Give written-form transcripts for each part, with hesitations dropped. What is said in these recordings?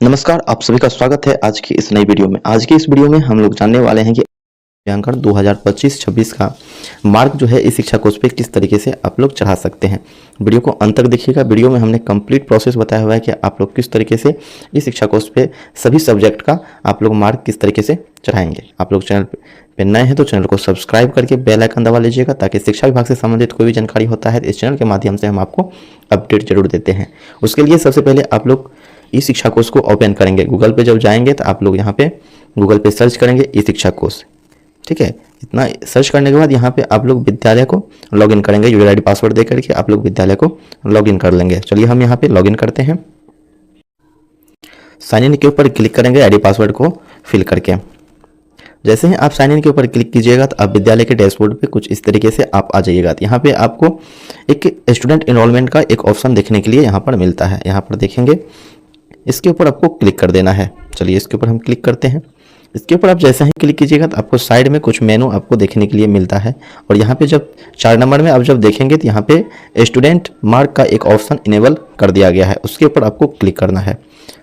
नमस्कार, आप सभी का स्वागत है आज की इस नई वीडियो में। आज की इस वीडियो में हम लोग जानने वाले हैं कि मूल्यांकन 2025-26 का मार्क जो है इस शिक्षा कोर्स पे किस तरीके से आप लोग चढ़ा सकते हैं। वीडियो को अंत तक देखिएगा। वीडियो में हमने कंप्लीट प्रोसेस बताया हुआ है कि आप लोग किस तरीके से इस शिक्षा कोर्स पे सभी सब्जेक्ट का आप लोग मार्क किस तरीके से चढ़ाएंगे। आप लोग चैनल पे नए हैं तो चैनल को सब्सक्राइब करके बेल आइकन दबा लीजिएगा, ताकि शिक्षा विभाग से संबंधित कोई भी जानकारी होता है तो इस चैनल के माध्यम से हम आपको अपडेट जरूर देते हैं। उसके लिए सबसे पहले आप लोग ई शिक्षा कोर्स को ओपन करेंगे। गूगल पे जब जाएंगे तो आप लोग यहाँ पे गूगल पे सर्च करेंगे ई शिक्षा कोर्स, ठीक है। इतना सर्च करने के बाद यहाँ पे आप लोग विद्यालय को लॉगिन करेंगे। यूजर आईडी पासवर्ड दे करके आप लोग विद्यालय को लॉगिन कर लेंगे। चलिए हम यहाँ पे लॉगिन करते हैं। साइन इन के ऊपर क्लिक करेंगे आईडी पासवर्ड को फिल करके। जैसे ही आप साइन इन के ऊपर क्लिक कीजिएगा तो आप विद्यालय के डैशबोर्ड पे कुछ इस तरीके से आप आ जाइएगा। यहाँ पे आपको एक स्टूडेंट एनरोलमेंट का एक ऑप्शन देखने के लिए यहाँ पर मिलता है। यहाँ पर देखेंगे, इसके ऊपर आपको क्लिक कर देना है। चलिए इसके ऊपर हम क्लिक करते हैं। इसके ऊपर आप जैसे ही क्लिक कीजिएगा तो आपको साइड में कुछ मेनू आपको देखने के लिए मिलता है। और यहाँ पे जब 4 नंबर में आप जब देखेंगे तो यहाँ पे स्टूडेंट मार्क का एक ऑप्शन इनेबल कर दिया गया है, उसके ऊपर आपको क्लिक करना है।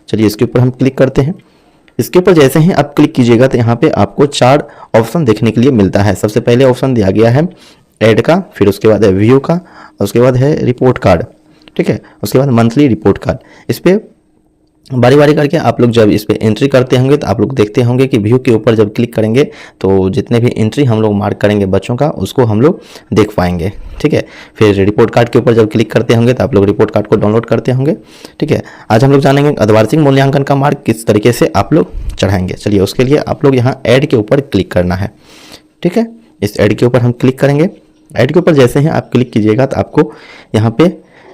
चलिए इसके ऊपर हम क्लिक करते हैं। इसके ऊपर जैसे ही आप क्लिक कीजिएगा तो यहाँ पे आपको 4 ऑप्शन देखने के लिए मिलता है। सबसे पहले ऑप्शन दिया गया है एड का, फिर उसके बाद है व्यू का, उसके बाद है रिपोर्ट कार्ड, ठीक है, उसके बाद मंथली रिपोर्ट कार्ड। इस पर बारी बारी करके आप लोग जब इस पे एंट्री करते होंगे तो आप लोग देखते होंगे कि व्यू के ऊपर जब क्लिक करेंगे तो जितने भी एंट्री हम लोग मार्क करेंगे बच्चों का, उसको हम लोग देख पाएंगे, ठीक है। फिर रिपोर्ट कार्ड के ऊपर जब क्लिक करते होंगे तो आप लोग रिपोर्ट कार्ड को डाउनलोड करते होंगे, ठीक है। आज हम लोग जानेंगे अर्धवार्षिक मूल्यांकन का मार्क किस तरीके से आप लोग चढ़ाएंगे। चलिए उसके लिए आप लोग यहाँ ऐड के ऊपर क्लिक करना है, ठीक है। इस ऐड के ऊपर हम क्लिक करेंगे। ऐड के ऊपर जैसे ही आप क्लिक कीजिएगा तो आपको यहाँ पे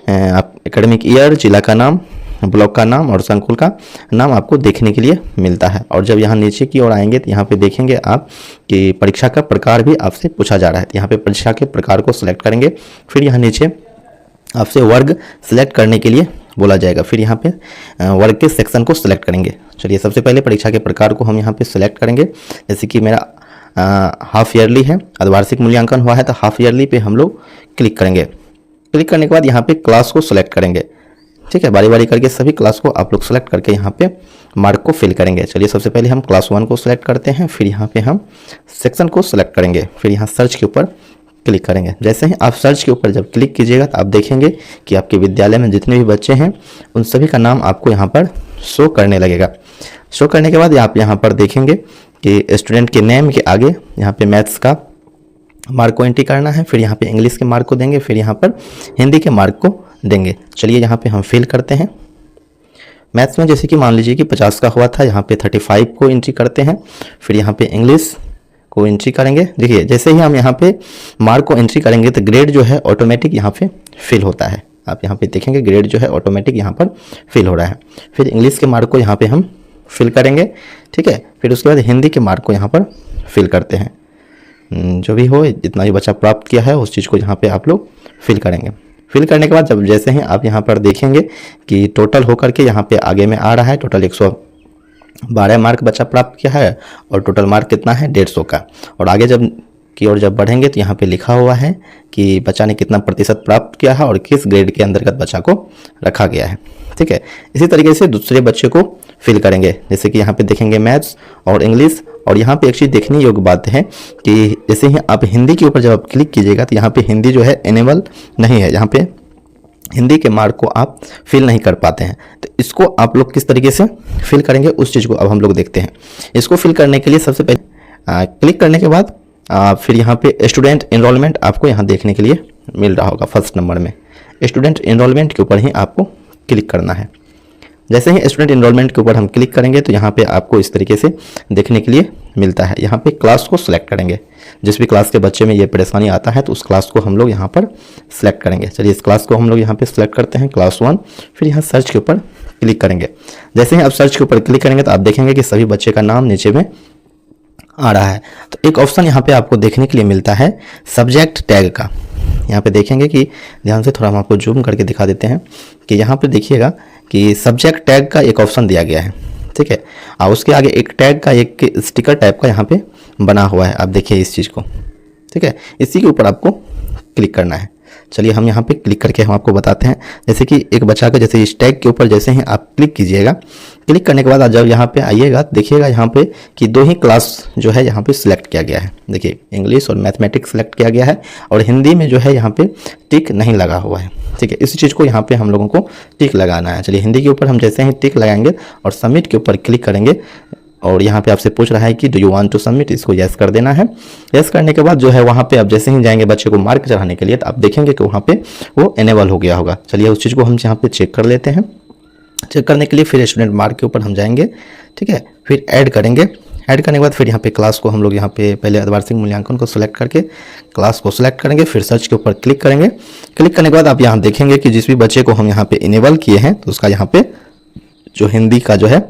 आप एकेडमिक ईयर, जिला का नाम, ब्लॉक का नाम और संकुल का नाम आपको देखने के लिए मिलता है। और जब यहाँ नीचे की ओर आएंगे तो यहाँ पे देखेंगे आप कि परीक्षा का प्रकार भी आपसे पूछा जा रहा है। यहाँ पे परीक्षा के प्रकार को सिलेक्ट करेंगे। फिर यहाँ नीचे आपसे वर्ग सिलेक्ट करने के लिए बोला जाएगा। फिर यहाँ पे वर्ग के सेक्शन को सिलेक्ट करेंगे। चलिए सबसे पहले परीक्षा के प्रकार को हम यहाँ पे सिलेक्ट करेंगे। जैसे कि मेरा हाफ ईयरली है, अर्धवार्षिक मूल्यांकन हुआ है तो हाफ ईयरली पे हम लोग क्लिक करेंगे। क्लिक करने के बाद यहाँ पे क्लास को सिलेक्ट करेंगे, ठीक है। बारी बारी करके सभी क्लास को आप लोग सेलेक्ट करके यहाँ पे मार्क को फिल करेंगे। चलिए सबसे पहले हम क्लास 1 को सिलेक्ट करते हैं। फिर यहाँ पे हम सेक्शन को सिलेक्ट करेंगे। फिर यहाँ सर्च के ऊपर क्लिक करेंगे। जैसे ही आप सर्च के ऊपर जब क्लिक कीजिएगा तो आप देखेंगे कि आपके विद्यालय में जितने भी बच्चे हैं उन सभी का नाम आपको यहाँ पर शो करने लगेगा। शो करने के बाद आप यहाँ पर देखेंगे कि स्टूडेंट के नेम के आगे यहाँ पे मैथ्स का मार्क को एंट्री करना है। फिर यहाँ पे इंग्लिश के मार्क को देंगे। फिर यहाँ पर हिंदी के मार्क को देंगे। चलिए यहाँ पे हम फिल करते हैं। मैथ्स में जैसे कि मान लीजिए कि 50 का हुआ था, यहाँ पे 35 को एंट्री करते हैं। फिर यहाँ पे इंग्लिश को एंट्री करेंगे। देखिए जैसे ही हम यहाँ पे मार्क को एंट्री करेंगे तो ग्रेड जो है ऑटोमेटिक यहाँ पे फिल होता है। आप यहाँ पे देखेंगे ग्रेड जो है ऑटोमेटिक यहाँ पर फिल हो रहा है। फिर इंग्लिश के मार्क को यहाँ पे हम फिल करेंगे, ठीक है। फिर उसके बाद हिंदी के मार्क को यहाँ पर फिल करते हैं। जो भी हो, जितना भी बच्चा प्राप्त किया है उस चीज़ को यहाँ पे आप लोग फिल करेंगे। फिल करने के बाद जब जैसे ही आप यहाँ पर देखेंगे कि टोटल होकर के यहाँ पे आगे में आ रहा है, टोटल 112 मार्क बच्चा प्राप्त किया है और टोटल मार्क कितना है 150 का। और आगे जब की ओर जब बढ़ेंगे तो यहाँ पे लिखा हुआ है कि बच्चा ने कितना प्रतिशत प्राप्त किया है और किस ग्रेड के अंतर्गत बच्चा को रखा गया है, ठीक है। इसी तरीके से दूसरे बच्चे को फिल करेंगे। जैसे कि यहाँ पे देखेंगे मैथ्स और इंग्लिश। और यहाँ पे एक चीज़ देखने योग्य बात है कि जैसे ही आप हिंदी के ऊपर जब आप क्लिक कीजिएगा तो यहाँ पे हिंदी जो है इनेबल नहीं है। यहाँ पे हिंदी के मार्क को आप फिल नहीं कर पाते हैं। तो इसको आप लोग किस तरीके से फिल करेंगे उस चीज़ को अब हम लोग देखते हैं। इसको फिल करने के लिए सबसे पहले क्लिक करने के बाद फिर यहाँ पे स्टूडेंट एनरोलमेंट आपको यहाँ देखने के लिए मिल रहा होगा। फर्स्ट नंबर में स्टूडेंट एनरोलमेंट के ऊपर ही आपको क्लिक करना है। जैसे ही स्टूडेंट एनरोलमेंट के ऊपर हम क्लिक करेंगे तो यहाँ पे आपको इस तरीके से देखने के लिए मिलता है। यहाँ पे क्लास को सिलेक्ट करेंगे। जिस भी क्लास के बच्चे में ये परेशानी आता है तो उस क्लास को हम लोग यहाँ पर सिलेक्ट करेंगे। चलिए इस क्लास को हम लोग यहाँ पे सिलेक्ट करते हैं, क्लास 1। फिर यहाँ सर्च के ऊपर क्लिक करेंगे। जैसे ही आप सर्च के ऊपर क्लिक करेंगे तो आप देखेंगे कि सभी बच्चे का नाम नीचे में आ रहा है। तो एक ऑप्शन यहाँ पे आपको देखने के लिए मिलता है सब्जेक्ट टैग का। यहाँ पे देखेंगे कि ध्यान से थोड़ा हम आपको जूम करके दिखा देते हैं कि यहाँ पे देखिएगा कि सब्जेक्ट टैग का एक ऑप्शन दिया गया है, ठीक है। और उसके आगे एक टैग का एक स्टिकर टाइप का यहाँ पे बना हुआ है। आप देखिए इस चीज़ को, ठीक है। इसी के ऊपर आपको क्लिक करना है। चलिए हम यहाँ पे क्लिक करके हम आपको बताते हैं। जैसे कि एक बच्चा का जैसे इस टैग के ऊपर जैसे ही आप क्लिक कीजिएगा, क्लिक करने के बाद जब यहाँ पे आइएगा देखिएगा यहाँ पे कि 2 ही क्लास जो है यहाँ पे सिलेक्ट किया गया है। देखिए इंग्लिश और मैथमेटिक्स सिलेक्ट किया गया है और हिंदी में जो है यहाँ पे टिक नहीं लगा हुआ है। ठीक है, इसी चीज़ को यहाँ पे हम लोगों को टिक लगाना है। चलिए हिंदी के ऊपर हम जैसे ही टिक लगाएंगे और सबमिट के ऊपर क्लिक करेंगे और यहाँ पे आपसे पूछ रहा है कि do you want to submit, इसको यस कर देना है। यस करने के बाद जो है वहाँ पे आप जैसे ही जाएंगे बच्चे को मार्क चढ़ाने के लिए तो आप देखेंगे कि वहाँ पे वो इनेबल हो गया होगा। चलिए उस चीज़ को हम यहाँ पे चेक कर लेते हैं। चेक करने के लिए फिर स्टूडेंट मार्क के ऊपर हम जाएंगे, ठीक है, फिर ऐड करेंगे। ऐड करने के बाद फिर यहाँ पे क्लास को हम लोग यहाँ पे पहले अर्धवार्षिक मूल्यांकन को सिलेक्ट करके क्लास को सिलेक्ट करेंगे, फिर सर्च के ऊपर क्लिक करेंगे। क्लिक करने के बाद आप यहाँ देखेंगे कि जिस भी बच्चे को हम यहाँ पे इनेबल किए हैं तो उसका यहाँ पे जो हिंदी का जो है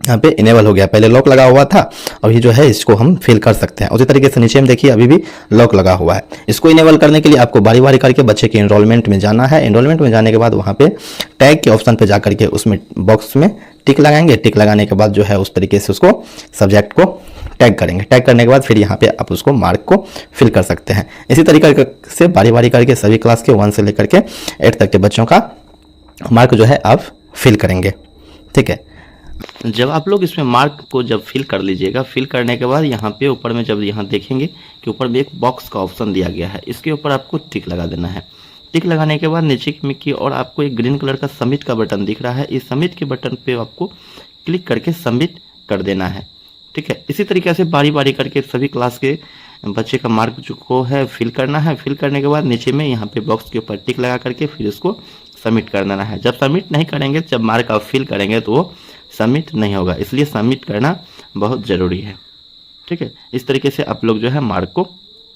यहाँ पे इनेबल हो गया। पहले लॉक लगा हुआ था, अभी जो है इसको हम फिल कर सकते हैं। उसी तरीके से नीचे में देखिए अभी भी लॉक लगा हुआ है। इसको इनेबल करने के लिए आपको बारी बारी करके बच्चे के एनरोलमेंट में जाना है। एनरोलमेंट में जाने के बाद वहाँ पे टैग के ऑप्शन पे जा करके उसमें बॉक्स में टिक लगाएंगे। टिक लगाने के बाद जो है उस तरीके से उसको सब्जेक्ट को टैग करेंगे। टैग करने के बाद फिर यहाँ पे आप उसको मार्क को फिल कर सकते हैं। इसी तरीके से बारी बारी करके सभी क्लास के 1 से लेकर के 8 तक के बच्चों का मार्क जो है आप फिल करेंगे। ठीक है, जब आप लोग इसमें मार्क को जब फिल कर लीजिएगा, फिल करने के बाद यहाँ पे ऊपर में जब यहाँ देखेंगे कि ऊपर में एक बॉक्स का ऑप्शन दिया गया है, इसके ऊपर आपको टिक लगा देना है। टिक लगाने के बाद नीचे में की और आपको एक ग्रीन कलर का सबमिट का बटन दिख रहा है, इस सबमिट के बटन पे आपको क्लिक करके सबमिट कर देना है। ठीक है, इसी तरीके से बारी बारी करके सभी क्लास के बच्चे का मार्क जो को है फिल करना है। फिल करने के बाद नीचे में यहाँ पे बॉक्स के ऊपर टिक लगा करके फिर उसको सबमिट कर देना है। जब सबमिट नहीं करेंगे, जब मार्क आप फिल करेंगे तो वो सबमिट नहीं होगा, इसलिए सबमिट करना बहुत ज़रूरी है। ठीक है, इस तरीके से आप लोग जो है मार्क को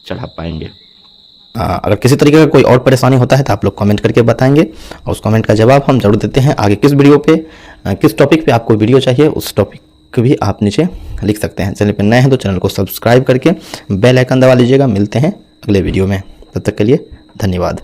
चढ़ा पाएंगे। अगर किसी तरीके का कोई और परेशानी होता है तो आप लोग कमेंट करके बताएंगे और उस कमेंट का जवाब हम जरूर देते हैं। आगे किस वीडियो पे किस टॉपिक पे आपको वीडियो चाहिए उस टॉपिक भी आप नीचे लिख सकते हैं। चैनल पे नए हैं तो चैनल को सब्सक्राइब करके बेल आइकन दबा लीजिएगा। मिलते हैं अगले वीडियो में, तब तक के लिए धन्यवाद।